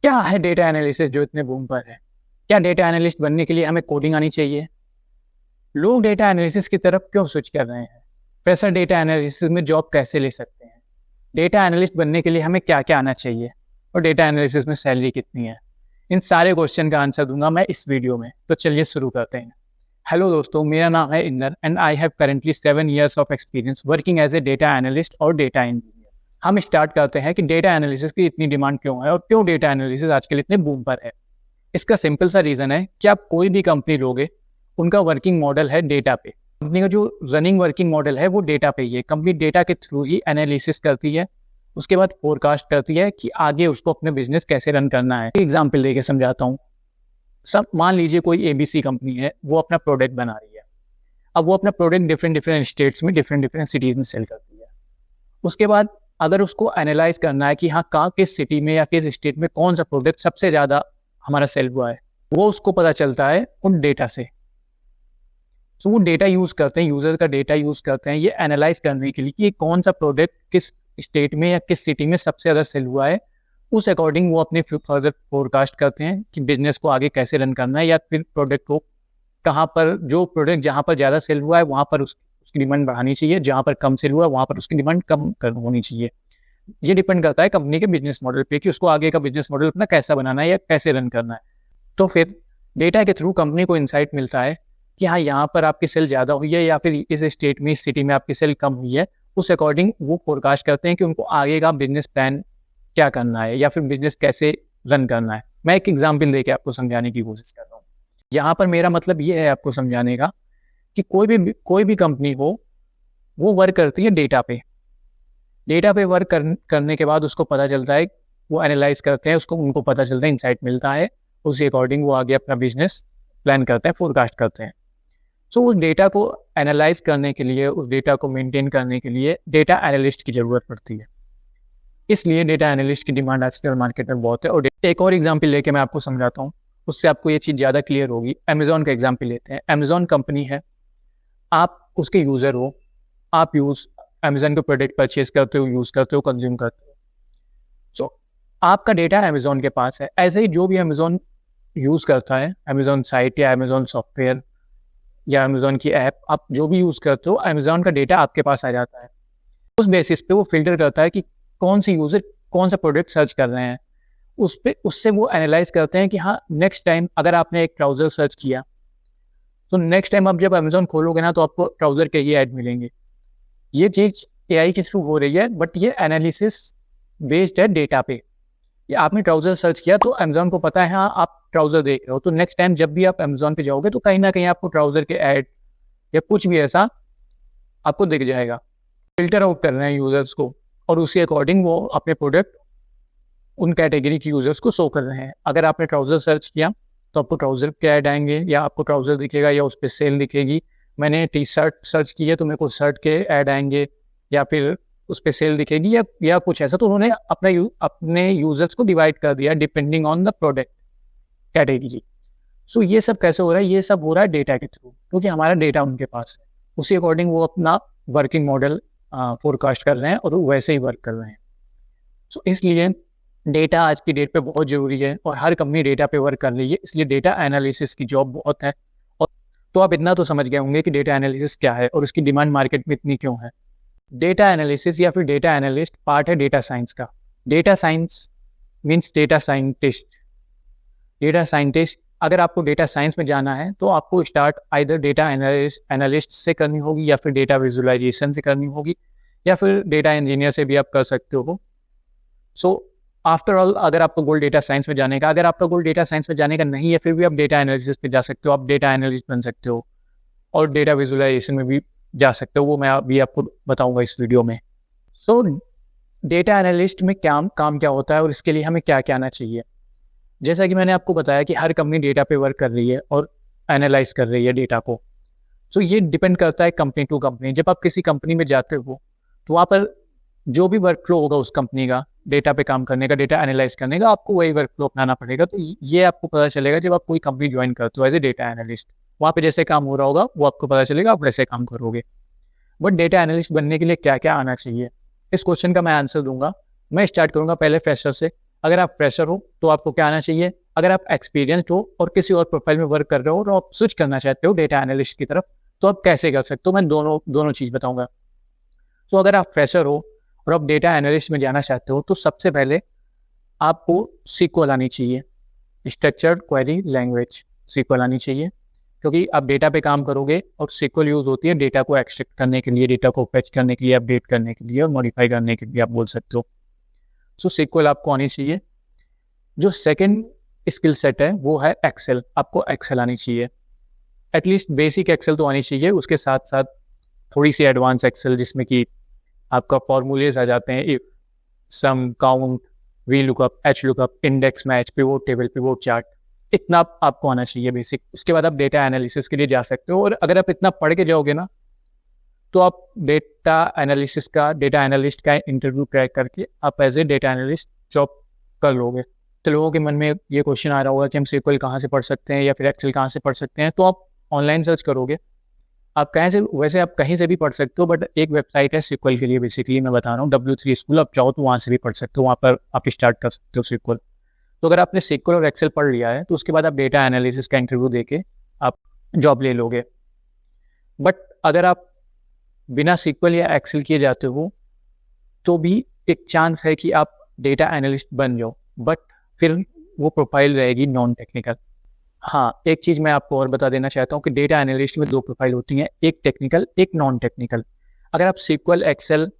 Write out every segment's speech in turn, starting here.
क्या है data analysis जो इतने बूम पर है? क्या डेटा एनालिस्ट बनने के लिए हमें कोडिंग आनी चाहिए? लोग डेटा एनालिसिस की तरफ क्यों स्विच कर रहे हैं? फ्रेशर डेटा एनालिसिस में जॉब कैसे ले सकते हैं? डेटा एनालिस्ट बनने के लिए हमें क्या क्या आना चाहिए और डेटा एनालिसिस में सैलरी कितनी है? इन सारे क्वेश्चन का आंसर दूंगा मैं इस वीडियो में। तो चलिए शुरू करते हैं। हेलो दोस्तों, मेरा नाम है Inder and I have currently 7 years of experience working as a data analyst और डेटा इंजीनियर। हम स्टार्ट करते हैं कि डेटा एनालिसिस की इतनी डिमांड क्यों है और क्यों डेटा एनालिसिस आजकल इतने बूम पर है। इसका सिंपल सा रीज़न है कि आप कोई भी कंपनी लोगे, उनका वर्किंग मॉडल है डेटा पे। कंपनी का जो रनिंग वर्किंग मॉडल है वो डेटा पे ही है। कंपनी डेटा के थ्रू ही एनालिसिस करती है, उसके बाद फोरकास्ट करती है कि आगे उसको अपने बिजनेस कैसे रन करना है। एग्जाम्पल लेके समझाता हूँ। सब मान लीजिए कोई ABC कंपनी है, वो अपना प्रोडक्ट बना रही है। अब वो अपना प्रोडक्ट डिफरेंट स्टेट्स में डिफरेंट सिटीज़ में सेल करती है। उसके बाद अगर उसको एनालाइज करना है कि हाँ कहाँ किस सिटी में या किस स्टेट में कौन सा प्रोडक्ट सबसे ज़्यादा हमारा सेल हुआ है, वो उसको पता चलता है उन डेटा से। तो वो डेटा यूज़ करते हैं, यूज़र का डेटा यूज़ करते हैं ये एनालाइज करने के लिए कि कौन सा प्रोडक्ट किस स्टेट में या किस सिटी में सबसे ज़्यादा सेल हुआ है। उस अकॉर्डिंग वो अपने फर्दर फोरकास्ट करते हैं कि बिजनेस को आगे कैसे रन करना है, या फिर प्रोडक्ट को कहाँ पर, जो प्रोडक्ट जहाँ पर ज़्यादा सेल हुआ है वहाँ पर उसकी डिमांड बढ़ानी चाहिए, जहाँ पर कम सेल हुआ है वहाँ पर उसकी डिमांड कम होनी चाहिए। ये डिपेंड करता है कंपनी के बिजनेस मॉडल पे कि उसको आगे का बिजनेस मॉडल अपना कैसा बनाना है या कैसे रन करना है। तो फिर डेटा के थ्रू कंपनी को इंसाइट मिलता है कि हाँ यहाँ पर आपकी सेल ज़्यादा हुई है या फिर इस स्टेट में, इस सिटी में आपकी सेल कम हुई है। उस अकॉर्डिंग वो फोरकास्ट करते हैं कि उनको आगे का बिजनेस प्लान क्या करना है या फिर बिजनेस कैसे रन करना है। मैं एक एग्जाम्पल देके आपको समझाने की कोशिश कर रहा हूँ। यहाँ पर मेरा मतलब ये है आपको समझाने का कि कोई भी कंपनी हो, वो वर्क करती है डेटा पे। डेटा पे वर्क करने के बाद उसको पता चलता है, वो एनालाइज करते हैं, उसको उनको पता चलता है, इंसाइट मिलता है, उसी अकॉर्डिंग वो आगे अपना बिजनेस प्लान करते हैं, फोरकास्ट करते हैं। सो उस डेटा को एनालाइज करने के लिए, उस डेटा को मेंटेन करने के लिए डेटा एनालिस्ट की ज़रूरत पड़ती है। इसलिए डेटा एनालिस्ट की डिमांड आजकल मार्केट में बहुत है। और एक और एग्जाम्पल लेके मैं आपको समझाता हूँ, उससे आपको ये चीज़ ज़्यादा क्लियर होगी। अमेजॉन का एग्जाम्पल लेते हैं। अमेजॉन कंपनी है, आप उसके यूज़र हो, आप अमेजॉन के प्रोडक्ट परचेज करते हो, यूज़ करते हो, कंज्यूम करते हो। सो आपका डेटा अमेजॉन के पास है। ऐसे ही जो भी अमेजॉन यूज़ करता है, अमेजॉन साइट या अमेजॉन सॉफ्टवेयर या अमेजॉन की ऐप, आप जो भी यूज़ करते हो, अमेजॉन का डेटा आपके पास आ जाता है। उस बेसिस पे वो फिल्टर करता है कि कौन से यूज़र कौन सा प्रोडक्ट सर्च कर रहे हैं। उससे वो एनालाइज करते हैं कि हाँ नेक्स्ट टाइम अगर आपने एक ट्राउज़र सर्च किया, तो नेक्स्ट टाइम आप जब अमेजॉन खोलोगे ना, तो आपको ट्राउज़र के ही ऐड मिलेंगे। ये चीज़ AI के थ्रू हो रही है, बट ये एनालिसिस बेस्ड है डेटा पे। या आपने ट्राउज़र सर्च किया तो अमेजॉन को पता है हाँ आप ट्राउज़र देख रहे हो, तो नेक्स्ट टाइम जब भी आप अमेजॉन पे जाओगे तो कहीं ना कहीं आपको ट्राउज़र के ऐड या कुछ भी ऐसा आपको दिख जाएगा। फिल्टर आउट कर रहे हैं यूज़र्स को, और उसी अकॉर्डिंग वो अपने प्रोडक्ट उन कैटेगरी के यूज़र्स को शो कर रहे हैं। अगर आपने ट्राउज़र सर्च किया तो आपको ट्राउज़र के ऐड आएंगे, या आपको ट्राउज़र दिखेगा या उस पर सेल दिखेगी। मैंने T-शर्ट सर्च की है तो मेरे को शर्ट के ऐड आएंगे, या फिर उस पर सेल दिखेगी या कुछ ऐसा। तो उन्होंने अपने यूज़र्स को डिवाइड कर दिया depending on the product category. So ये सब कैसे हो रहा है? ये सब हो रहा है डेटा के थ्रू, क्योंकि हमारा डेटा उनके पास है। उसी अकॉर्डिंग वो अपना वर्किंग मॉडल फोरकास्ट कर रहे हैं और वैसे ही वर्क कर रहे हैं। सो इसलिए डेटा आज की डेट पे बहुत ज़रूरी है और हर कंपनी डेटा पे वर्क कर रही है। इसलिए डेटा एनालिसिस की जॉब बहुत है। और तो आप इतना तो समझ गए होंगे कि डेटा एनालिसिस क्या है और उसकी डिमांड मार्केट में इतनी क्यों है। डेटा एनालिसिस या फिर डेटा एनालिस्ट पार्ट है डेटा साइंस का। Data science means data scientist. Data scientist, अगर आपको डेटा साइंस में जाना है तो आपको स्टार्ट आइदर डेटा एनालिस्ट से करनी होगी, या फिर डेटा विजुअलाइजेशन से करनी होगी, या फिर डेटा इंजीनियर से भी आप कर सकते हो। सो आफ्टर ऑल, अगर आपका गोल डेटा साइंस में जाने का, अगर आपका गोल डेटा साइंस में जाने का नहीं है, फिर भी आप डेटा एनालिसिस पे जा सकते हो, आप डेटा एनालिस्ट बन सकते हो, और डेटा विजुअलाइजेशन में भी जा सकते हो। वो मैं अभी आपको बताऊंगा इस वीडियो में। सो डेटा एनालिस्ट में काम क्या होता है और इसके लिए हमें क्या क्या आना चाहिए। जैसा कि मैंने आपको बताया कि हर कंपनी डेटा पे वर्क कर रही है और एनालाइज कर रही है डेटा को। सो ये डिपेंड करता है कंपनी टू कंपनी। जब आप किसी कंपनी में जाते हो तो वहाँ पर जो भी वर्क फ्लो होगा उस कंपनी का, डेटा पे काम करने का, डेटा एनालाइज करने का, आपको वही वर्क फ्लो अपनाना पड़ेगा। तो ये आपको पता चलेगा जब आप कोई कंपनी ज्वाइन करते हो एज ए डेटा एनालिस्ट। वहाँ पे जैसे काम हो रहा होगा वो आपको पता चलेगा, आप वैसे काम करोगे। बट डेटा एनालिस्ट बनने के लिए क्या क्या आना चाहिए, इस क्वेश्चन का मैं आंसर दूंगा। मैं स्टार्ट करूंगा पहले फ्रेशर से। अगर आप फ्रेशर हो तो आपको क्या आना चाहिए, अगर आप एक्सपीरियंस्ड हो और किसी और प्रोफाइल में वर्क कर रहे हो और आप स्विच करना चाहते हो डेटा एनालिस्ट की तरफ, तो आप कैसे कर सकते हो, मैं दोनों चीज़ बताऊंगा। तो अगर आप फ्रेशर हो और आप डेटा एनालिस्ट में जाना चाहते हो तो सबसे पहले आपको SQL आनी चाहिए, स्ट्रक्चर्ड क्वेरी लैंग्वेज SQL आनी चाहिए, क्योंकि आप डेटा पे काम करोगे और SQL यूज़ होती है डेटा को एक्सट्रैक्ट करने के लिए, डेटा को फेच करने के लिए, अपडेट करने के लिए और मॉडिफाई करने के लिए आप बोल सकते हो। सो SQL आपको आनी चाहिए। जो सेकंड स्किल सेट है वो है एक्सेल, आपको एक्सेल आनी चाहिए, एटलीस्ट बेसिक एक्सेल तो आनी चाहिए, उसके साथ साथ थोड़ी सी एडवांस एक्सेल जिसमें कि आपका फॉर्मूलेज आ जाते हैं, if, sum, count, V lookup, H lookup, index match, pivot table, pivot chart, इतना आपको आना चाहिए बेसिक। उसके बाद आप डेटा एनालिसिस के लिए जा सकते हो, और अगर आप इतना पढ़ के जाओगे ना तो आप डेटा एनालिस्ट का इंटरव्यू क्रैक करके आप as a data analyst job कर लोगे। तो लोगों के मन में ये क्वेश्चन आ रहा होगा कि हम SQL कहाँ से पढ़ सकते हैं या फिर एक्सेल कहाँ से पढ़ सकते हैं, तो आप ऑनलाइन सर्च करोगे, आप वैसे आप कहीं से भी पढ़ सकते हो, बट एक वेबसाइट है SQL के लिए, बेसिकली मैं बता रहा हूँ, W3 स्कूल, आप चाहो तो वहाँ से भी पढ़ सकते हो, वहाँ पर आप स्टार्ट कर सकते हो SQL। तो अगर आपने SQL और एक्सेल पढ़ लिया है तो उसके बाद आप डेटा एनालिसिस का इंटरव्यू देके आप जॉब ले लोगे। बट अगर आप बिना SQL या एक्सेल किए जाते हो तो भी एक चांस है कि आप डेटा एनालिस्ट बन जाओ, बट फिर वो प्रोफाइल रहेगी नॉन टेक्निकल। हाँ, एक चीज़ मैं आपको और बता देना चाहता हूँ कि डेटा एनालिस्ट में दो प्रोफाइल होती हैं, एक टेक्निकल, एक नॉन टेक्निकल। अगर आप SQL, Excel,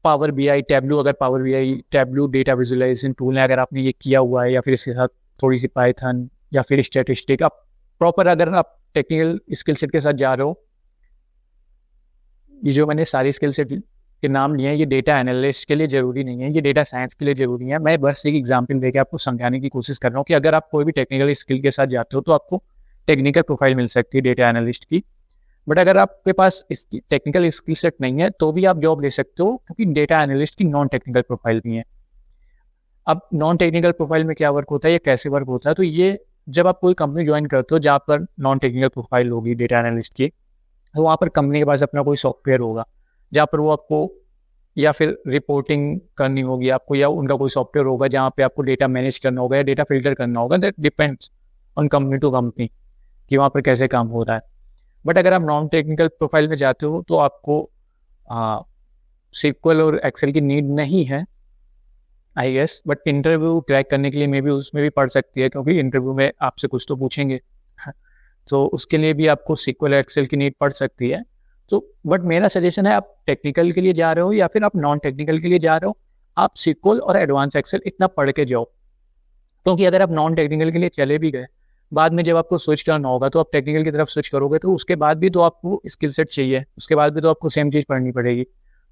power BI, Tableau, अगर power BI, Tableau data visualization tool है, अगर आपने ये किया हुआ है, या फिर इसके साथ थोड़ी सी पाइथन या फिर स्टैटिस्टिक, आप प्रॉपर अगर आप टेक्निकल स्किल सेट के साथ जा रहे हो, ये जो मैंने सारी स्किल सेट के नाम लिए हैं ये डेटा एनालिस्ट के लिए ज़रूरी नहीं है, ये डेटा साइंस के लिए ज़रूरी है। मैं बस एक एग्जांपल देके आपको समझाने की कोशिश कर रहा हूँ कि अगर आप कोई भी टेक्निकल स्किल के साथ जाते हो तो आपको टेक्निकल प्रोफाइल मिल सकती है डेटा एनालिस्ट की। बट अगर आपके पास टेक्निकल स्किल सेट नहीं है तो भी आप जॉब ले सकते हो, क्योंकि डेटा एनालिस्ट की नॉन टेक्निकल प्रोफाइल भी है। अब नॉन टेक्निकल प्रोफाइल में क्या वर्क होता है, ये कैसे वर्क होता है, तो ये जब आप कोई कंपनी ज्वाइन करते हो जहाँ पर नॉन टेक्निकल प्रोफाइल होगी डेटा एनालिस्ट की, तो वहाँ पर कंपनी के पास अपना कोई सॉफ्टवेयर होगा जहाँ पर वो आपको या फिर रिपोर्टिंग करनी होगी आपको, या उनका कोई सॉफ्टवेयर होगा जहाँ पे आपको डेटा मैनेज करना होगा या डेटा फिल्टर करना होगा। That depends on company to company कि वहाँ पर कैसे काम हो रहा है। बट अगर आप नॉन टेक्निकल प्रोफाइल में जाते हो तो आपको SQL और एक्सेल की नीड नहीं है I guess, but interview crack करने के लिए मे बी उसमें भी पढ़ सकती है, क्योंकि इंटरव्यू में आपसे कुछ तो पूछेंगे तो उसके लिए भी आपको SQL और एक्सेल की नीड पड़ सकती है। तो बट मेरा सजेशन है, आप टेक्निकल के लिए जा रहे हो या फिर आप नॉन टेक्निकल के लिए जा रहे हो, आप SQL और एडवांस एक्सेल इतना पढ़ के जाओ, क्योंकि अगर आप नॉन टेक्निकल के लिए चले भी गए, बाद में जब आपको स्विच करना होगा तो आप टेक्निकल की तरफ स्विच करोगे तो उसके बाद भी तो आपको स्किल सेट चाहिए, उसके बाद भी तो आपको सेम चीज़ पढ़नी पड़ेगी।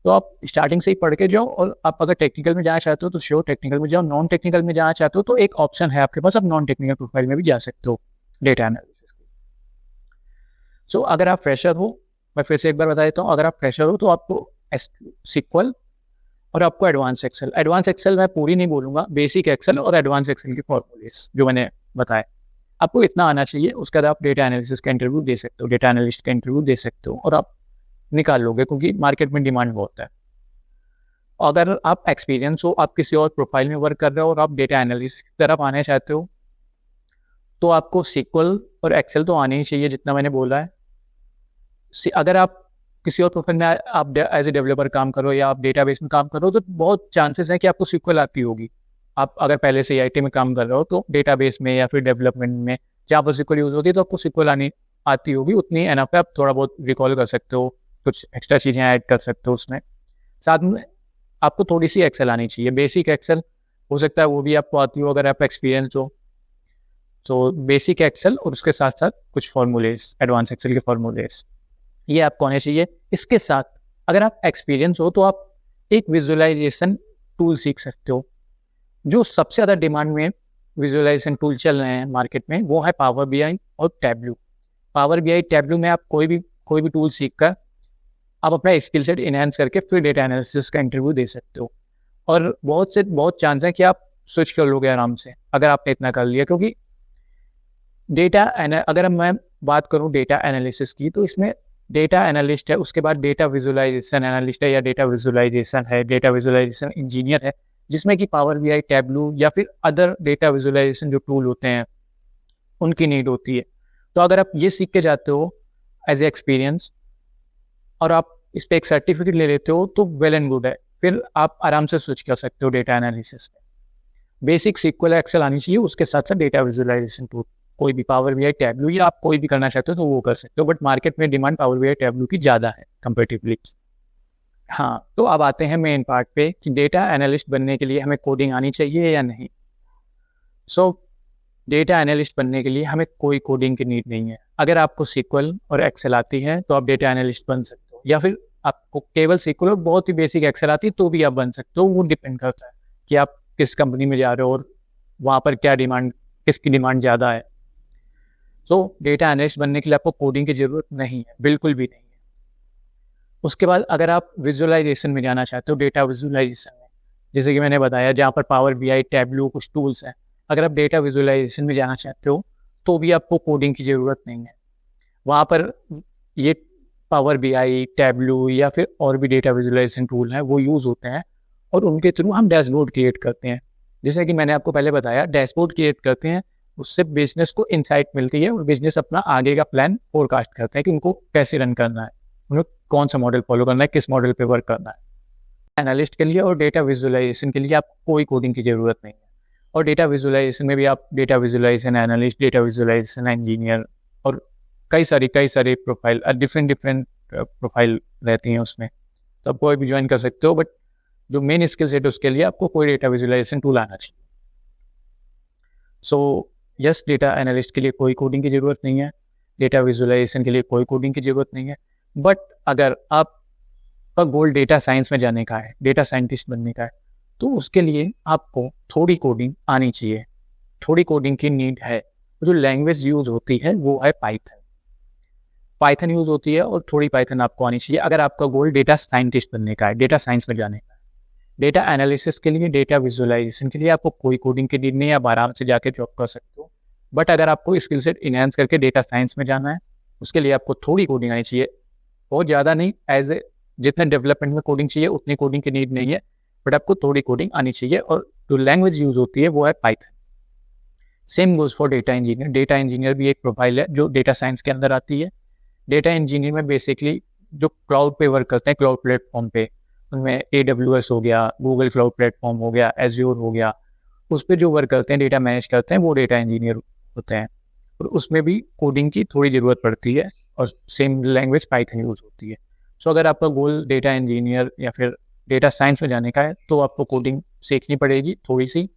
तो आप स्टार्टिंग से ही पढ़ के जाओ, और आप अगर टेक्निकल में जाना चाहते हो तो श्योर टेक्निकल में जाओ, नॉन टेक्निकल में जाना चाहते हो तो एक ऑप्शन है आपके पास, आप नॉन टेक्निकल प्रोफाइल में भी जा सकते हो डेटा एनालिसिस। सो अगर आप फ्रेशर हो, मैं फिर से एक बार बता देता हूँ, अगर आप फ्रेशर हो तो आपको SQL और आपको एडवांस एक्सेल मैं पूरी नहीं बोलूँगा, बेसिक एक्सेल और एडवांस एक्सेल के फॉर्मूलेस जो मैंने बताए आपको इतना आना चाहिए। उसके बाद आप डेटा एनालिसिस का इंटरव्यू दे सकते हो, डेटा एनालिस्ट का इंटरव्यू दे सकते हो और आप निकाल लोगे, क्योंकि मार्केट में डिमांड बहुत है। अगर आप एक्सपीरियंस हो, आप किसी और प्रोफाइल में वर्क कर रहे हो और आप डेटा एनालिस्ट की तरफ आने चाहते हो, तो आपको SQL और एक्सेल तो आने ही चाहिए जितना मैंने बोला है। अगर आप किसी और प्रोफाइल में आप एज ए डेवलपर काम करो या आप डेटाबेस में काम करो तो बहुत चांसेस हैं कि आपको SQL आती होगी। आप अगर पहले से IT में काम कर रहे हो तो डेटाबेस में या फिर डेवलपमेंट में जहाँ पर SQL यूज़ होती है तो आपको SQL आती होगी, उतनी एनफ है, आप थोड़ा बहुत रिकॉल कर सकते हो, कुछ एक्स्ट्रा चीज़ें ऐड कर सकते हो उसमें। साथ में आपको थोड़ी सी एक्सेल आनी चाहिए, बेसिक एक्सेल हो सकता है वो भी आपको आती हो अगर आप एक्सपीरियंस हो। तो बेसिक एक्सेल और उसके साथ साथ कुछ फॉर्मूलेस, एडवांस एक्सेल के फॉर्मूलेस, ये आपको आने चाहिए। इसके साथ अगर आप एक्सपीरियंस हो तो आप एक विजुअलाइजेशन टूल सीख सकते हो। जो सबसे ज़्यादा डिमांड में विजुअलाइजेशन टूल चल रहे हैं मार्केट में वो है पावर BI और टैब्लू। पावर BI, टैब्लू में आप कोई भी टूल सीख कर आप अपना स्किल सेट इनहेंस करके फिर डेटा एनालिसिस का इंटरव्यू दे सकते हो, और बहुत चांस है कि आप स्विच कर लोगे आराम से अगर आपने इतना कर लिया। क्योंकि अगर मैं बात करूँ डेटा एनालिसिस की, तो इसमें डेटा एनालिस्ट है, उसके बाद डेटा विजुअलाइजेशन एनालिस्ट है या डेटा विजुअलाइजेशन है, डेटा विजुअलाइजेशन इंजीनियर है, जिसमें कि पावर बीआई, टैबलू या फिर अदर डेटा विजुअलाइजेशन जो टूल होते हैं उनकी नीड होती है। तो अगर आप ये सीख के जाते हो एज ए एक्सपीरियंस और आप इस पर एक सर्टिफिकेट ले लेते हो तो वेल एंड गुड है, फिर आप आराम से स्विच कर सकते हो डेटा एनालिसिस में। बेसिक SQL एक्सेल आनी चाहिए, उसके साथ साथ डेटा विजुअलाइजेशन टूल कोई भी पावर बीआई, टैबलू या आप कोई भी करना चाहते हो तो वो कर सकते हो, बट मार्केट में डिमांड पावर बीआई, टैबलू की ज़्यादा है कंपेरेटिवली। हाँ, तो अब आते हैं मेन पार्ट पे कि डेटा एनालिस्ट बनने के लिए हमें कोडिंग आनी चाहिए या नहीं। डेटा एनालिस्ट बनने के लिए हमें कोई कोडिंग की नीड नहीं है। अगर आपको SQL और एक्सेल आती है तो आप डेटा एनालिस्ट बन सकते हो, या फिर आपको केवल SQL और बहुत ही बेसिक एक्सेल आती है तो भी आप बन सकते हो। वो डिपेंड करता है कि आप किस कंपनी में जा रहे हो और वहाँ पर क्या डिमांड, किसकी डिमांड ज़्यादा है। डेटा एनालिस्ट बनने के लिए आपको कोडिंग की ज़रूरत नहीं है, बिल्कुल भी नहीं है। उसके बाद अगर आप विजुअलाइजेशन में जाना चाहते हो, डेटा विजुअलाइजेशन में, जैसे कि मैंने बताया जहाँ पर पावर बीआई, टैबलू कुछ टूल्स हैं, अगर आप डेटा विजुअलाइजेशन में जाना चाहते हो तो भी आपको कोडिंग की ज़रूरत नहीं है। वहाँ पर ये पावर बीआई, टैबलू या फिर और भी डेटा विजुअलाइजेशन टूल हैं वो यूज़ होते हैं और उनके थ्रू हम डैशबोर्ड क्रिएट करते हैं। जैसे कि मैंने आपको पहले बताया, डैशबोर्ड क्रिएट करते हैं, उससे बिजनेस को इंसाइट मिलती है और बिजनेस अपना आगे का प्लान फोरकास्ट करते हैं कि उनको कैसे रन करना है, उन्हें कौन सा मॉडल फॉलो करना है, किस मॉडल पे वर्क करना है। एनालिस्ट के लिए और डेटा विजुअलाइजेशन के लिए आपको कोई कोडिंग की ज़रूरत नहीं है। और डेटा विजुअलाइजेशन में भी आप data visualization analyst, data visualization engineer और कई सारी प्रोफाइल, डिफरेंट प्रोफाइल रहती हैं उसमें, तो आप कोई भी ज्वाइन कर सकते हो। बट जो मेन स्किल सेट है उसके लिए आपको कोई डेटा विजुअलाइजेशन टूल आना चाहिए। यस, डेटा एनालिस्ट के लिए कोई कोडिंग की ज़रूरत नहीं है, डेटा विजुअलाइजेशन के लिए कोई कोडिंग की ज़रूरत नहीं है। बट अगर आपका गोल डेटा साइंस में जाने का है, डेटा साइंटिस्ट बनने का है, तो उसके लिए आपको थोड़ी कोडिंग आनी चाहिए। थोड़ी कोडिंग की नीड है। जो लैंग्वेज यूज़ होती है वो है पाइथन यूज़ होती है और थोड़ी पाइथन आपको आनी चाहिए अगर आपका गोल डेटा साइंटिस्ट बनने का है, डेटा साइंस में जाने का है। डेटा एनालिसिस के लिए, डेटा विजुअलाइजेशन के लिए आपको कोई कोडिंग की नीड नहीं है, आप आराम से जाके जॉब कर सकते हो। बट अगर आपको स्किल सेट इनहेंस करके डेटा साइंस में जाना है, उसके लिए आपको थोड़ी कोडिंग आनी चाहिए, बहुत ज़्यादा नहीं, जितने डेवलपमेंट में कोडिंग चाहिए उतनी कोडिंग की नीड नहीं है, बट आपको थोड़ी कोडिंग आनी चाहिए। और जो लैंग्वेज यूज़ होती है वो है Python. Same goes for data engineer. Data engineer भी एक प्रोफाइल है जो डेटा साइंस के अंदर आती है। डेटा इंजीनियर में बेसिकली जो क्लाउड पे वर्क करते हैं, क्लाउड प्लेटफॉर्म पे, उनमें AWS हो गया, गूगल क्लाउड प्लेटफॉर्म हो गया, एज्योर हो गया, उस पर जो वर्क करते हैं, डेटा मैनेज करते हैं, वो डेटा इंजीनियर होते हैं। और उसमें भी कोडिंग की थोड़ी ज़रूरत पड़ती है और सेम लैंग्वेज पाइथन यूज़ होती है। अगर आपका गोल डेटा इंजीनियर या फिर डेटा साइंस में जाने का है तो आपको कोडिंग सीखनी पड़ेगी थोड़ी सी।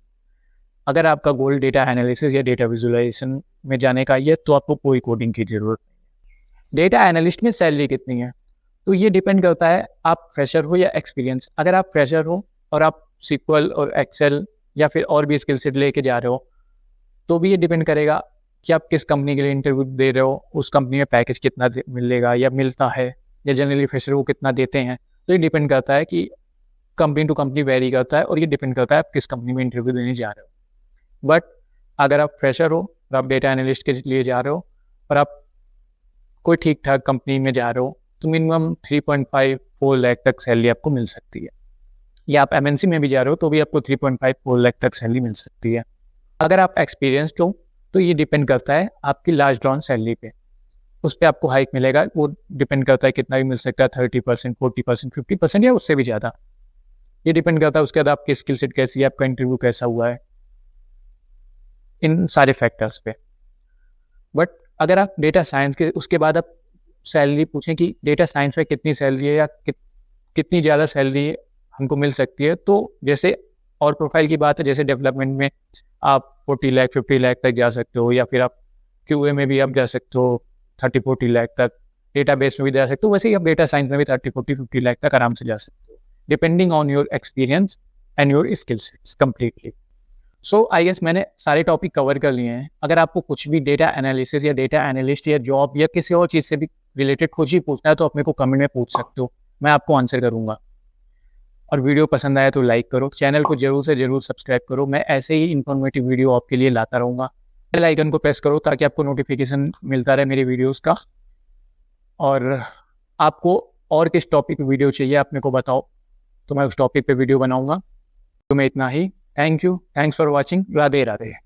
अगर आपका गोल डेटा एनालिसिस या डेटा विजुअलाइजेशन में जाने का है तो आपको कोई कोडिंग की ज़रूरत नहीं है। डेटा एनालिस्ट में सैलरी कितनी है तो ये डिपेंड करता है आप फ्रेशर हो या एक्सपीरियंस। अगर आप फ्रेशर हो और आप SQL और एक्सेल या फिर और भी स्किल सेट लेके जा रहे हो तो भी ये डिपेंड करेगा कि आप किस कंपनी के लिए इंटरव्यू दे रहे हो, उस कंपनी में पैकेज कितना मिलेगा या मिलता है, या जनरली फ्रेशर को कितना देते हैं। तो ये डिपेंड करता है कि कंपनी टू कंपनी वेरी करता है और ये डिपेंड करता है आप किस कंपनी में इंटरव्यू देने जा रहे हो। बट अगर आप फ्रेशर हो और आप डेटा एनालिस्ट के लिए जा रहे हो और आप कोई ठीक ठाक कंपनी में जा रहे हो तो मिनिमम 3.5-4 लाख तक सैलरी आपको मिल सकती है। या आप MNC में भी जा रहे हो तो भी आपको 3.5-4 लाख तक सैलरी मिल सकती है। अगर आप एक्सपीरियंस्ड हो तो ये डिपेंड करता है आपकी लास्ट ड्रॉन सैलरी पे, उस पर आपको हाइक मिलेगा। वो डिपेंड करता है कितना भी मिल सकता है, 30%, 40%, 50% या उससे भी ज़्यादा। ये डिपेंड करता है उसके बाद आपकी स्किल सेट कैसी है, आपका इंटरव्यू कैसा हुआ है, इन सारे फैक्टर्स पे। बट अगर आप डेटा साइंस के उसके बाद आप सैलरी पूछें कि डेटा साइंस में कितनी सैलरी है या कितनी ज़्यादा सैलरी हमको मिल सकती है, तो जैसे और प्रोफाइल की बात है, जैसे डेवलपमेंट में आप 40 लाख 50 लाख तक जा सकते हो, या फिर आप QA में भी आप जा सकते हो 30-40 लाख तक, डेटाबेस में भी जा सकते हो। वैसे ही आप डेटा साइंस में भी 30-40-50 लाख तक आराम से जा सकते हो, depending on your experience and your skill sets completely. I guess मैंने सारे टॉपिक कवर कर लिए हैं। अगर आपको कुछ भी डेटा एनालिसिस या डेटा एनालिस्ट या जॉब या किसी और चीज़ से भी रिलेटेड कुछ ही पूछना है तो आप मेरे को कमेंट में पूछ सकते हो, मैं आपको आंसर करूँगा। और वीडियो पसंद आया तो लाइक करो, चैनल को जरूर से जरूर सब्सक्राइब करो। मैं ऐसे ही इन्फॉर्मेटिव वीडियो आपके लिए लाता रहूँगा। बेल आइकन को प्रेस करो ताकि आपको नोटिफिकेशन मिलता रहे मेरे वीडियोस का। और आपको और किस टॉपिक पे वीडियो चाहिए आप मेरे को बताओ, तो मैं उस टॉपिक पे वीडियो बनाऊँगा। तुम्हें इतना ही। Thank you, thanks for watching. Radhe Radhe.